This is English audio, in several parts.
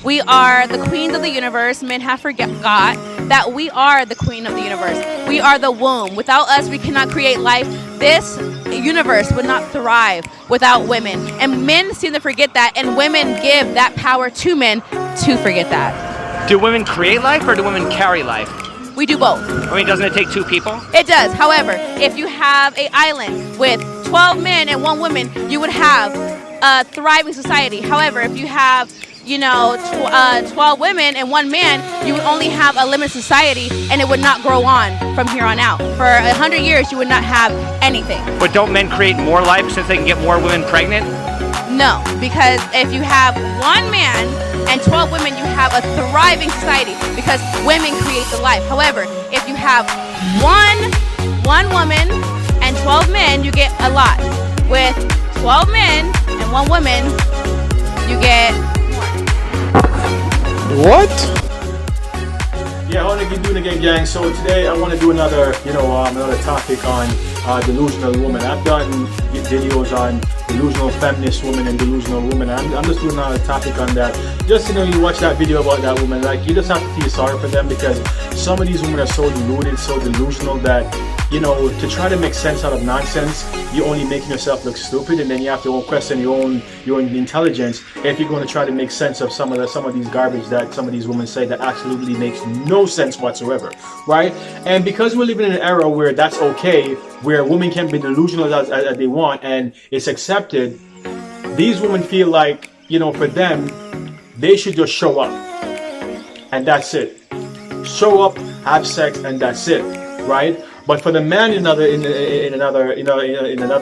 We are the queens of the universe. Men have forgot that we are the queen of the universe. We are the womb. Without us, we cannot create life. This universe would not thrive without women. And men seem to forget that, and women give that power to men to forget that. Do women create life or do women carry life? We do both. I mean, doesn't it take two people? It does. However, if you have an island with 12 men and 1 woman, you would have a thriving society. However, if you have 12 women and 1 man, you would only have a limited society, and it would not grow on from here on out. For 100 years, you would not have anything. But don't men create more life since they can get more women pregnant? No, because if you have 1 man and 12 women, you have a thriving society because women create the life. However, if you have one woman and 12 men, you get a lot. With 12 men and 1 woman, you get what? Yeah, how are you doing again, gang? So today I want to do another topic on delusional woman. I've done videos on delusional feminist woman and delusional woman. I'm just doing another topic on that. Just you watch that video about that woman, like you just have to feel sorry for them because some of these women are so deluded, so delusional that to try to make sense out of nonsense, you're only making yourself look stupid, and then you have to question your own intelligence if you're going to try to make sense of some of these garbage that some of these women say that absolutely makes no sense whatsoever, right? And because we're living in an era where that's okay, where women can be delusional as they want and it's accepted, these women feel like for them they should just show up and that's it. Show up, have sex, and that's it, right? But for the man in another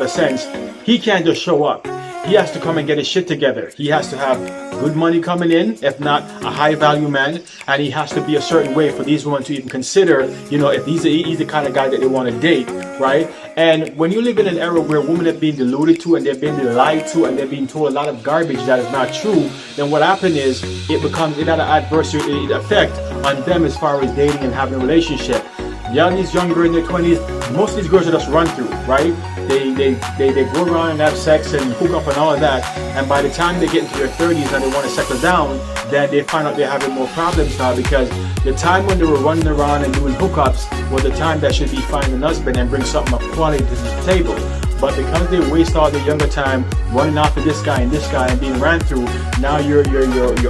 sense, he can't just show up. He has to come and get his shit together. He has to have good money coming in, if not a high value man, and he has to be a certain way for these women to even consider, if he's the kind of guy that they want to date, right? And when you live in an era where women are being deluded to and they're being lied to and they're being told a lot of garbage that is not true, then what happens is it had an adverse effect on them as far as dating and having a relationship. These young girls in their 20s, most of these girls are just run through, right? They go around and have sex and hook up and all of that, and by the time they get into their 30s and they want to settle down, then they find out they're having more problems now because the time when they were running around and doing hookups was the time that should be finding an husband and bring something of quality to the table. But because they waste all their younger time running after this guy and being ran through, now you're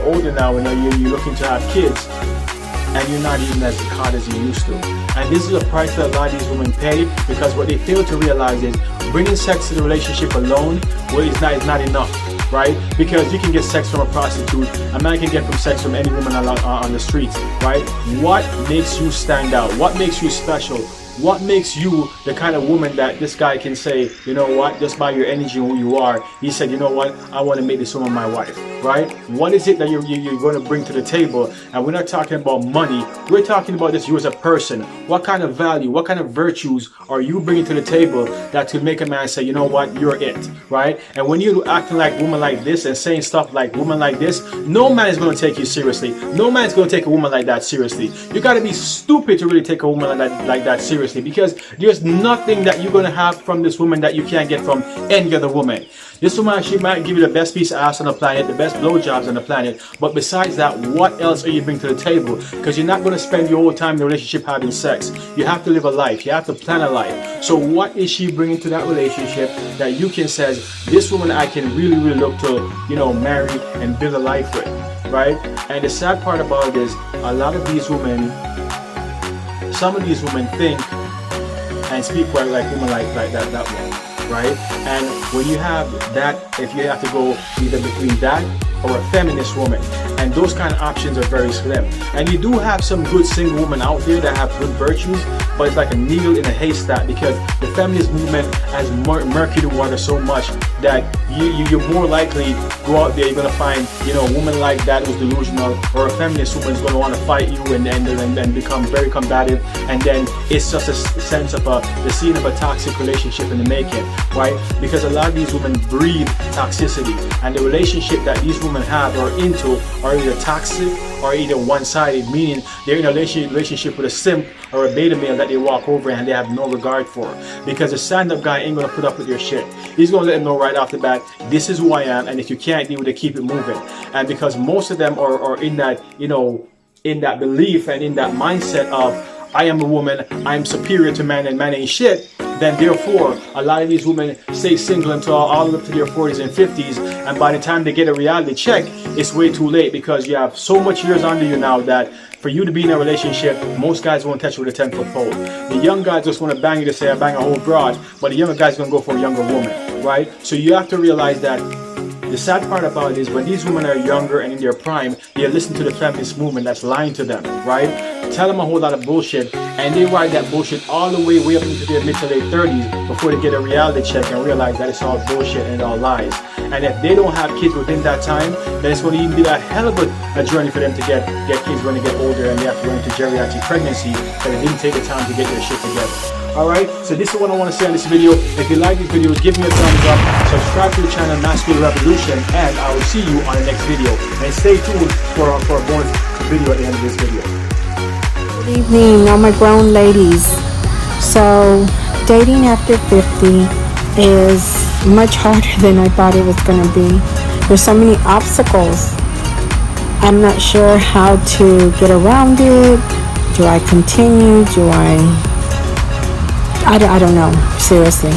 older now and you're looking to have kids, and you're not even as hot as you used to. And this is a price that a lot of these women pay because what they fail to realize is bringing sex to the relationship alone, is not enough, right? Because you can get sex from a prostitute, a man can get from sex from any woman on the streets, right? What makes you stand out? What makes you special? What makes you the kind of woman that this guy can say, you know what, just by your energy and who you are, he said, you know what, I want to make this woman my wife, right? What is it that you're going to bring to the table? And we're not talking about money. We're talking about this you as a person. What kind of value, what kind of virtues are you bringing to the table that could make a man say, you know what, you're it, right? And when you're acting like woman like this and saying stuff like woman like this, no man is going to take you seriously. No man is going to take a woman like that seriously. You got to be stupid to really take a woman like that seriously, because there's nothing that you're going to have from this woman that you can't get from any other woman. This woman, she might give you the best piece of ass on the planet, the best blowjobs on the planet, but besides that, what else are you bringing to the table? Because you're not going to spend your whole time in the relationship having sex. You have to live a life. You have to plan a life. So what is she bringing to that relationship that you can say, this woman I can really, really look to, marry and build a life with, right? And the sad part about it is a lot of these women, some of these women think and speak like women like that one, right? And when you have that, if you have to go either between that or a feminist woman, and those kind of options are very slim. And you do have some good single women out there that have good virtues, but it's like a needle in a haystack because the feminist movement has murky the water so much that you're more likely go out there, you're gonna find a woman like that who's delusional, or a feminist woman is gonna want to fight you and become very combative, and then it's just a sense of the scene of a toxic relationship in the making, right? Because a lot of these women breed toxicity, and the relationship that these women have or into are either toxic are either one-sided, meaning they're in a relationship with a simp or a beta male that they walk over and they have no regard for. Because a stand-up guy ain't gonna put up with your shit. He's gonna let them know right off the bat, this is who I am, and if you can't deal with it, keep it moving. And because most of them are in that, you know, in that belief and in that mindset of, I am a woman, I am superior to man and man ain't shit, then therefore a lot of these women stay single until all the way up to their 40s and 50s, and by the time they get a reality check, it's way too late because you have so much years under you now that for you to be in a relationship, most guys won't touch you with a 10-foot pole. The young guys just want to bang you to say I bang a whole broad, but the younger guy's gonna go for a younger woman, right? So you have to realize that the sad part about it is when these women are younger and in their prime, they listen to the feminist movement that's lying to them, right? Tell them a whole lot of bullshit, and they ride that bullshit all the way up into their mid to late 30s before they get a reality check and realize that it's all bullshit and all lies. And if they don't have kids within that time, then it's going to even be a hell of a journey for them to get kids when they get older and they have to go into geriatric pregnancy because they didn't take the time to get their shit together. Alright, so this is what I want to say on this video. If you like these videos, give me a thumbs up, subscribe to the channel Masculine Revolution, and I will see you on the next video. And stay tuned for a bonus video at the end of this video. Good evening, all my grown ladies. So, dating after 50 is much harder than I thought it was going to be. There's so many obstacles. I'm not sure how to get around it. Do I continue? I don't know, seriously.